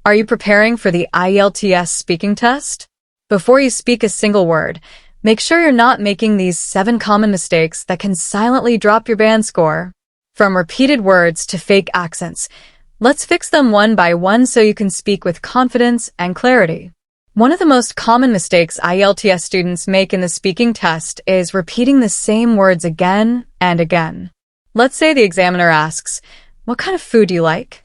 Are you preparing for the IELTS speaking test? Before you speak a single word, make sure you're not making these 7 common mistakes that can silently drop your band score. From repeated words to fake accents, let's fix them one by one so you can speak with confidence and clarity. One of the most common mistakes IELTS students make in the speaking test is repeating the same words again and again. Let's say the examiner asks, "What kind of food do you like?"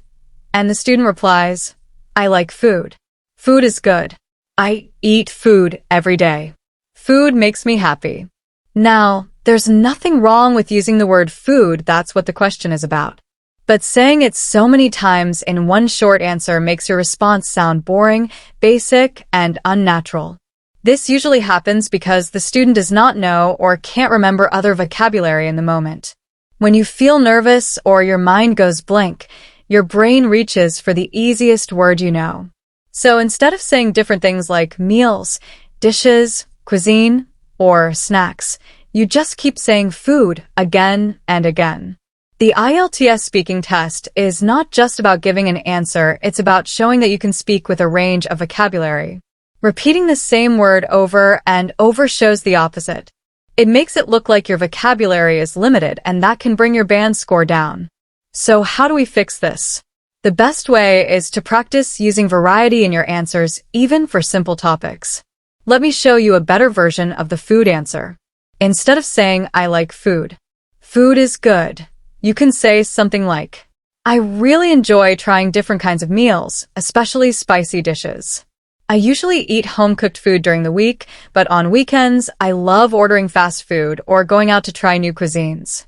And the student replies, "I like food. Food is good. I eat food every day. Food makes me happy." Now, there's nothing wrong with using the word food, that's what the question is about. But saying it so many times in one short answer makes your response sound boring, basic, and unnatural. This usually happens because the student does not know or can't remember other vocabulary in the moment. When you feel nervous or your mind goes blank, your brain reaches for the easiest word you know. So instead of saying different things like meals, dishes, cuisine, or snacks, you just keep saying food again and again. The IELTS speaking test is not just about giving an answer, it's about showing that you can speak with a range of vocabulary. Repeating the same word over and over shows the opposite. It makes it look like your vocabulary is limited, and that can bring your band score down. So how do we fix this? The best way is to practice using variety in your answers, even for simple topics. Let me show you a better version of the food answer. Instead of saying, "I like food," "Food is good," you can say something like, "I really enjoy trying different kinds of meals, especially spicy dishes. I usually eat home-cooked food during the week, but on weekends, I love ordering fast food or going out to try new cuisines."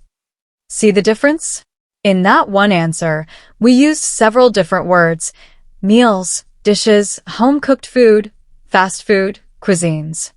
See the difference? In that one answer, we used several different words: meals, dishes, home-cooked food, fast food, cuisines.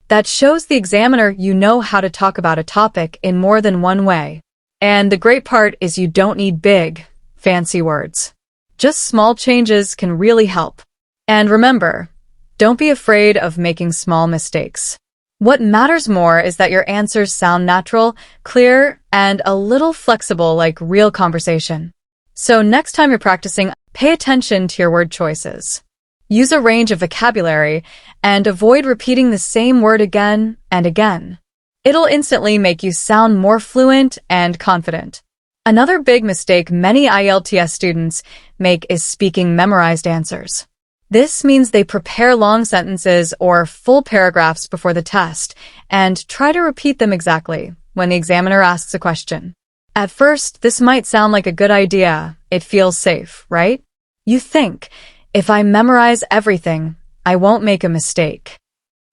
That shows the examiner you know how to talk about a topic in more than one way. And the great part is you don't need big, fancy words. Just small changes can really help. And remember, don't be afraid of making small mistakes. What matters more is that your answers sound natural, clear, and a little flexible like real conversation. So next time you're practicing, pay attention to your word choices. Use a range of vocabulary and avoid repeating the same word again and again. It'll instantly make you sound more fluent and confident. Another big mistake many IELTS students make is speaking memorized answers. This means they prepare long sentences or full paragraphs before the test and try to repeat them exactly when the examiner asks a question. At first, this might sound like a good idea. It feels safe, right? You think, if I memorize everything, I won't make a mistake.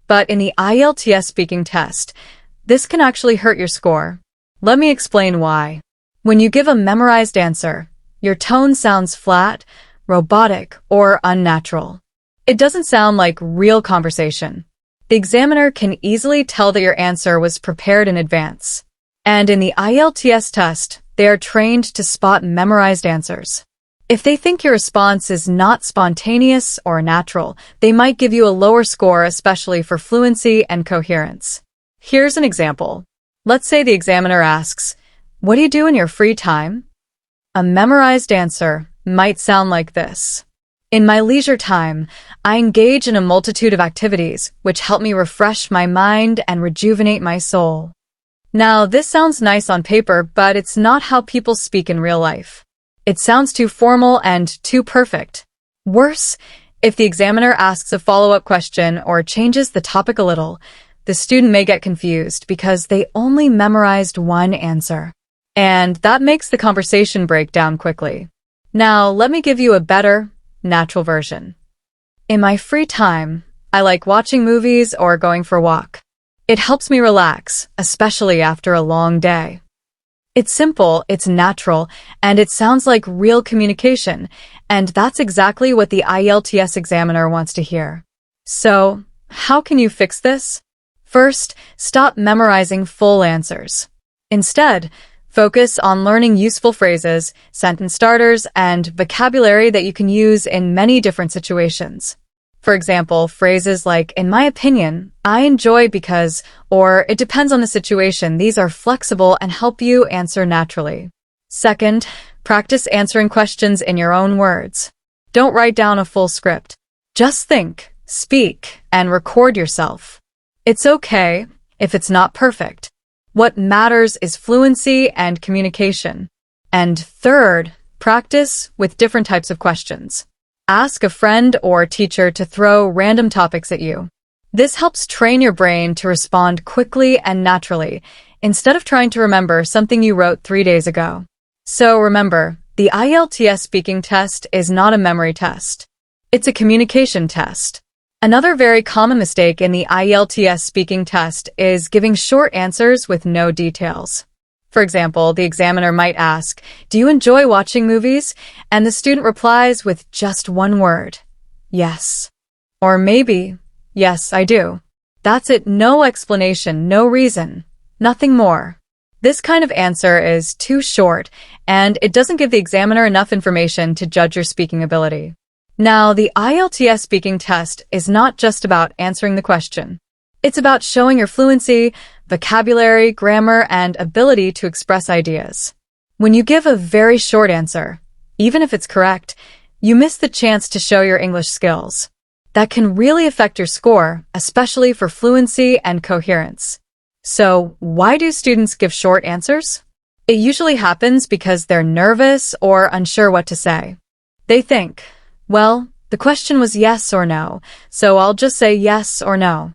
But in the IELTS speaking test, this can actually hurt your score. Let me explain why. When you give a memorized answer, your tone sounds flat, robotic, or unnatural. It doesn't sound like real conversation. The examiner can easily tell that your answer was prepared in advance. And in the IELTS test, they are trained to spot memorized answers. If they think your response is not spontaneous or natural, they might give you a lower score, especially for fluency and coherence. Here's an example. Let's say the examiner asks, "What do you do in your free time?" A memorized answer might sound like this: "In my leisure time, I engage in a multitude of activities which help me refresh my mind and rejuvenate my soul." Now, this sounds nice on paper, but it's not how people speak in real life. It sounds too formal and too perfect. Worse, if the examiner asks a follow-up question or changes the topic a little, the student may get confused because they only memorized one answer. And that makes the conversation break down quickly. Now, let me give you a better, natural version. "In my free time, I like watching movies or going for a walk. It helps me relax, especially after a long day." It's simple, it's natural, and it sounds like real communication, and that's exactly what the IELTS examiner wants to hear. So, how can you fix this? First, stop memorizing full answers. Instead, focus on learning useful phrases, sentence starters, and vocabulary that you can use in many different situations. For example, phrases like, "In my opinion," "I enjoy because," or "It depends on the situation." These are flexible and help you answer naturally. Second, practice answering questions in your own words. Don't write down a full script. Just think, speak, and record yourself. It's okay if it's not perfect. What matters is fluency and communication. And third, practice with different types of questions. Ask a friend or teacher to throw random topics at you. This helps train your brain to respond quickly and naturally, instead of trying to remember something you wrote 3 days ago. So remember, the IELTS speaking test is not a memory test. It's a communication test. Another very common mistake in the IELTS speaking test is giving short answers with no details. For example, the examiner might ask, "Do you enjoy watching movies?" And the student replies with just one word, "Yes." Or maybe, "Yes, I do." That's it, no explanation, no reason, nothing more. This kind of answer is too short, and it doesn't give the examiner enough information to judge your speaking ability. Now, the IELTS speaking test is not just about answering the question. It's about showing your fluency, vocabulary, grammar, and ability to express ideas. When you give a very short answer, even if it's correct, you miss the chance to show your English skills. That can really affect your score, especially for fluency and coherence. So, why do students give short answers? It usually happens because they're nervous or unsure what to say. They think, well, the question was yes or no, so I'll just say yes or no.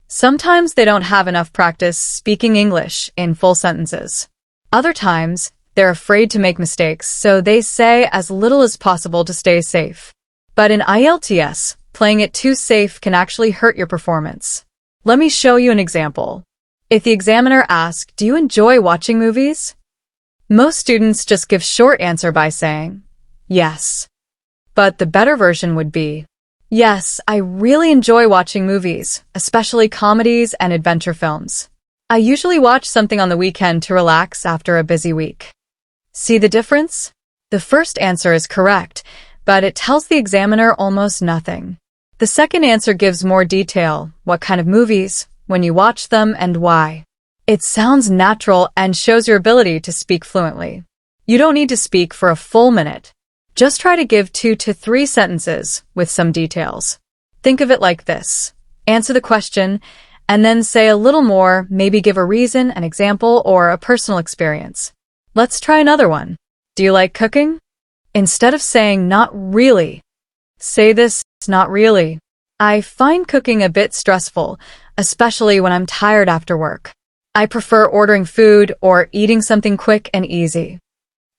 Sometimes they don't have enough practice speaking English in full sentences. Other times, they're afraid to make mistakes, so they say as little as possible to stay safe. But in IELTS, playing it too safe can actually hurt your performance. Let me show you an example. If the examiner asks, "Do you enjoy watching movies?" Most students just give short answer by saying, "Yes." But the better version would be, "Yes, I really enjoy watching movies, especially comedies and adventure films. I usually watch something on the weekend to relax after a busy week." See the difference? The first answer is correct, but it tells the examiner almost nothing. The second answer gives more detail, what kind of movies, when you watch them, and why. It sounds natural and shows your ability to speak fluently. You don't need to speak for a full minute. Just try to give 2 to 3 sentences with some details. Think of it like this. Answer the question, and then say a little more, maybe give a reason, an example, or a personal experience. Let's try another one. Do you like cooking? Instead of saying not really, say this, not really. I find cooking a bit stressful, especially when I'm tired after work. I prefer ordering food or eating something quick and easy.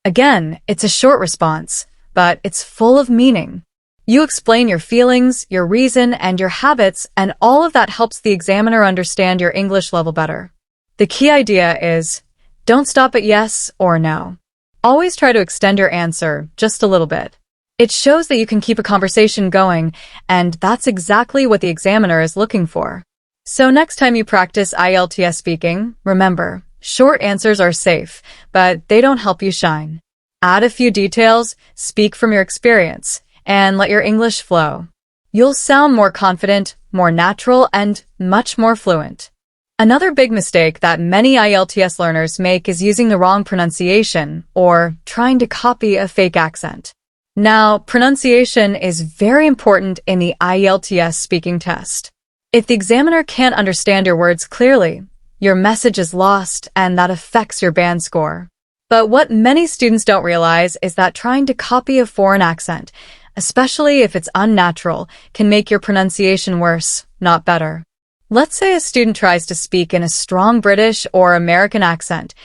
Again, it's a short response, but it's full of meaning. You explain your feelings, your reason, and your habits, and all of that helps the examiner understand your English level better. The key idea is, don't stop at yes or no. Always try to extend your answer just a little bit. It shows that you can keep a conversation going, and that's exactly what the examiner is looking for. So next time you practice IELTS speaking, remember, short answers are safe, but they don't help you shine. Add a few details, speak from your experience, and let your English flow. You'll sound more confident, more natural, and much more fluent. Another big mistake that many IELTS learners make is using the wrong pronunciation or trying to copy a fake accent. Now, pronunciation is very important in the IELTS speaking test. If the examiner can't understand your words clearly, your message is lost and that affects your band score. But what many students don't realize is that trying to copy a foreign accent, especially if it's unnatural, can make your pronunciation worse, not better. Let's say a student tries to speak in a strong British or American accent,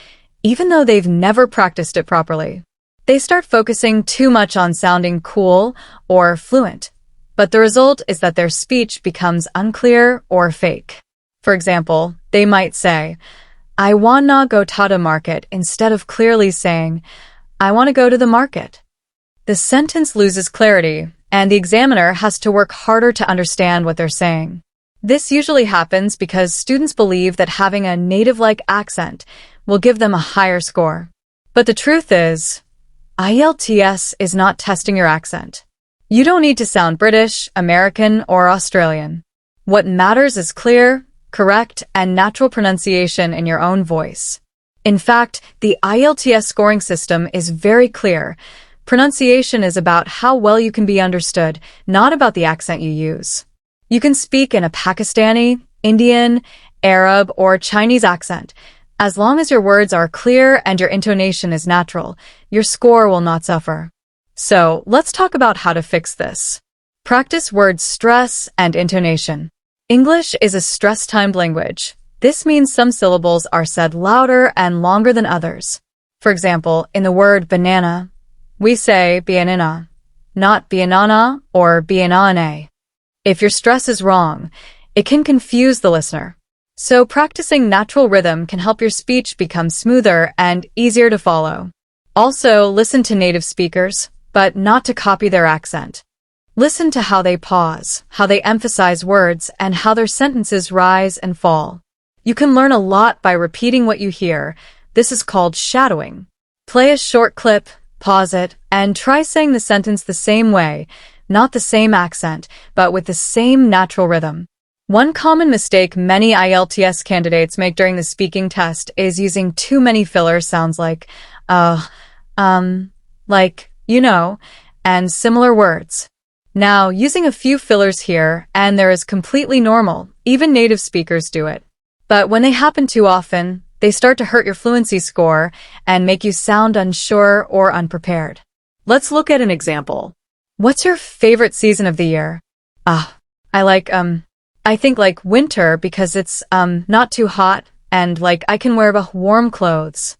even though they've never practiced it properly. They start focusing too much on sounding cool or fluent, but the result is that their speech becomes unclear or fake. For example, they might say, "I wanna go to the market," instead of clearly saying, "I want to go to the market." The sentence loses clarity, and the examiner has to work harder to understand what they're saying. This usually happens because students believe that having a native-like accent will give them a higher score. But the truth is, IELTS is not testing your accent. You don't need to sound British, American, or Australian. What matters is clear, correct, and natural pronunciation in your own voice. In fact, the IELTS scoring system is very clear. Pronunciation is about how well you can be understood, not about the accent you use. You can speak in a Pakistani, Indian, Arab, or Chinese accent. As long as your words are clear and your intonation is natural, your score will not suffer. So, let's talk about how to fix this. Practice word stress and intonation. English is a stress-timed language. This means some syllables are said louder and longer than others. For example, in the word banana, we say bianina, not bianana or bianane. If your stress is wrong, it can confuse the listener. So practicing natural rhythm can help your speech become smoother and easier to follow. Also, listen to native speakers, but not to copy their accent. Listen to how they pause, how they emphasize words, and how their sentences rise and fall. You can learn a lot by repeating what you hear. This is called shadowing. Play a short clip, pause it, and try saying the sentence the same way, not the same accent, but with the same natural rhythm. One common mistake many IELTS candidates make during the speaking test is using too many filler sounds like, like, you know, and similar words. Now, using a few fillers here and there is completely normal. Even native speakers do it. But when they happen too often, they start to hurt your fluency score and make you sound unsure or unprepared. Let's look at an example. What's your favorite season of the year? I think like winter because it's, not too hot and like I can wear warm clothes.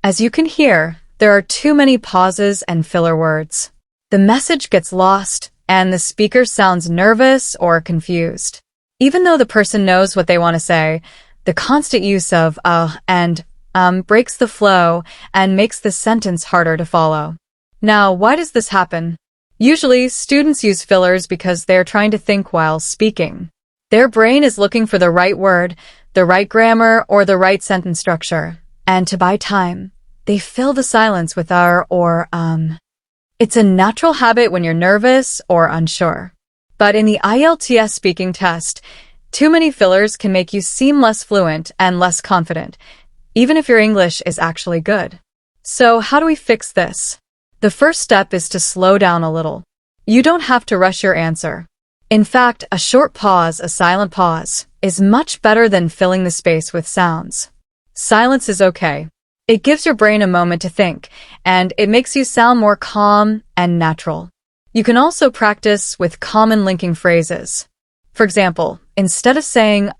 As you can hear, there are too many pauses and filler words. The message gets lost and the speaker sounds nervous or confused. Even though the person knows what they want to say, the constant use of and breaks the flow and makes the sentence harder to follow. Now, why does this happen? Usually, students use fillers because they're trying to think while speaking. Their brain is looking for the right word, the right grammar, or the right sentence structure. And to buy time, they fill the silence with or. It's a natural habit when you're nervous or unsure. But in the IELTS speaking test, too many fillers can make you seem less fluent and less confident, even if your English is actually good. So how do we fix this? The first step is to slow down a little. You don't have to rush your answer. In fact, a short pause, a silent pause, is much better than filling the space with sounds. Silence is okay. It gives your brain a moment to think, and it makes you sound more calm and natural. You can also practice with common linking phrases. For example, instead of saying,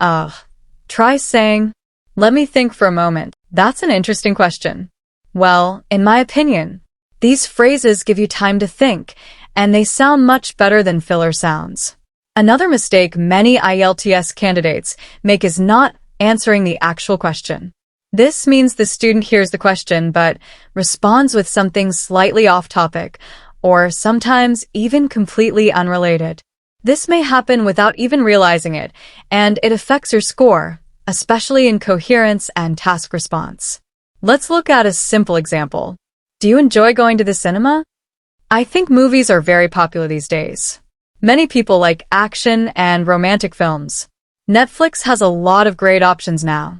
try saying, let me think for a moment. That's an interesting question. Well, in my opinion, these phrases give you time to think, and they sound much better than filler sounds. Another mistake many IELTS candidates make is not answering the actual question. This means the student hears the question but responds with something slightly off topic, or sometimes even completely unrelated. This may happen without even realizing it, and it affects your score, especially in coherence and task response. Let's look at a simple example. Do you enjoy going to the cinema? I think movies are very popular these days. Many people like action and romantic films. Netflix has a lot of great options now.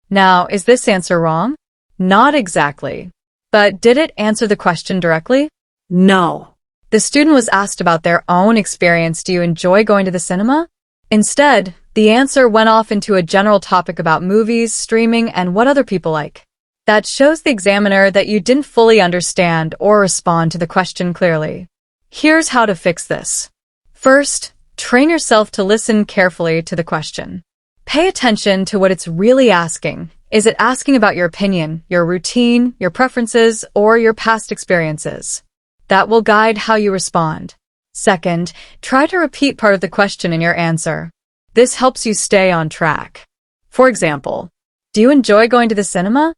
Now, is this answer wrong? Not exactly. But did it answer the question directly? No. The student was asked about their own experience. Do you enjoy going to the cinema? Instead, the answer went off into a general topic about movies, streaming, and what other people like. That shows the examiner that you didn't fully understand or respond to the question clearly. Here's how to fix this. First, train yourself to listen carefully to the question. Pay attention to what it's really asking. Is it asking about your opinion, your routine, your preferences, or your past experiences? That will guide how you respond. Second, try to repeat part of the question in your answer. This helps you stay on track. For example, do you enjoy going to the cinema?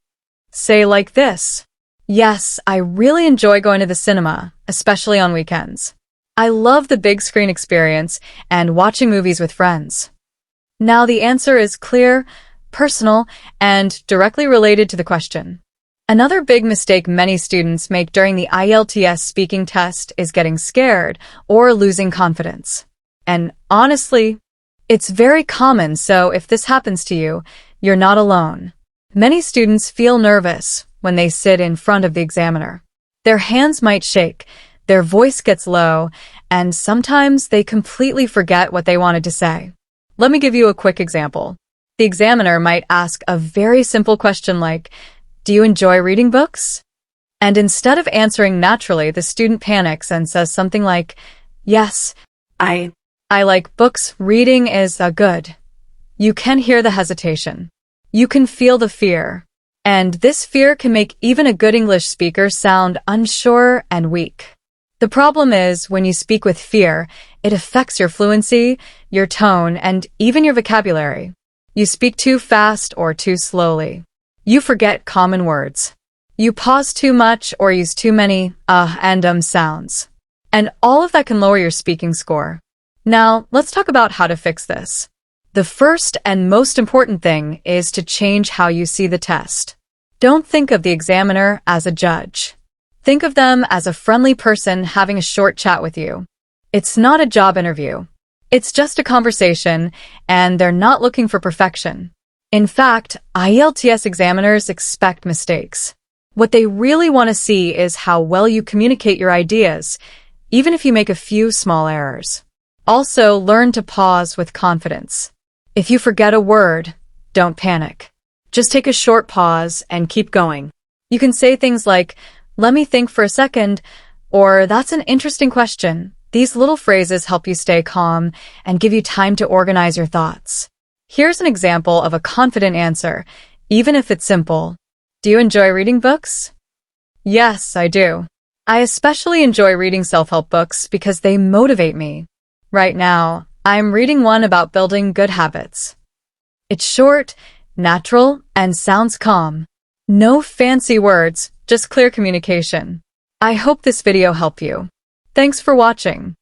Say like this. Yes, I really enjoy going to the cinema, especially on weekends. I love the big screen experience and watching movies with friends. Now the answer is clear, personal, and directly related to the question. Another big mistake many students make during the IELTS speaking test is getting scared or losing confidence. And honestly, it's very common, so if this happens to you, you're not alone. Many students feel nervous when they sit in front of the examiner. Their hands might shake, their voice gets low, and sometimes they completely forget what they wanted to say. Let me give you a quick example. The examiner might ask a very simple question like, "Do you enjoy reading books?" And instead of answering naturally, the student panics and says something like, "Yes, I like books. Reading is good." You can hear the hesitation. You can feel the fear. And this fear can make even a good English speaker sound unsure and weak. The problem is, when you speak with fear, it affects your fluency, your tone, and even your vocabulary. You speak too fast or too slowly. You forget common words. You pause too much or use too many and sounds. And all of that can lower your speaking score. Now, let's talk about how to fix this. The first and most important thing is to change how you see the test. Don't think of the examiner as a judge. Think of them as a friendly person having a short chat with you. It's not a job interview. It's just a conversation, and they're not looking for perfection. In fact, IELTS examiners expect mistakes. What they really want to see is how well you communicate your ideas, even if you make a few small errors. Also, learn to pause with confidence. If you forget a word, don't panic. Just take a short pause and keep going. You can say things like, "Let me think for a second," or "That's an interesting question." These little phrases help you stay calm and give you time to organize your thoughts. Here's an example of a confident answer, even if it's simple. "Do you enjoy reading books?" "Yes, I do. I especially enjoy reading self-help books because they motivate me. Right now, I'm reading one about building good habits." It's short, natural, and sounds calm. No fancy words, just clear communication. I hope this video helped you. Thanks for watching.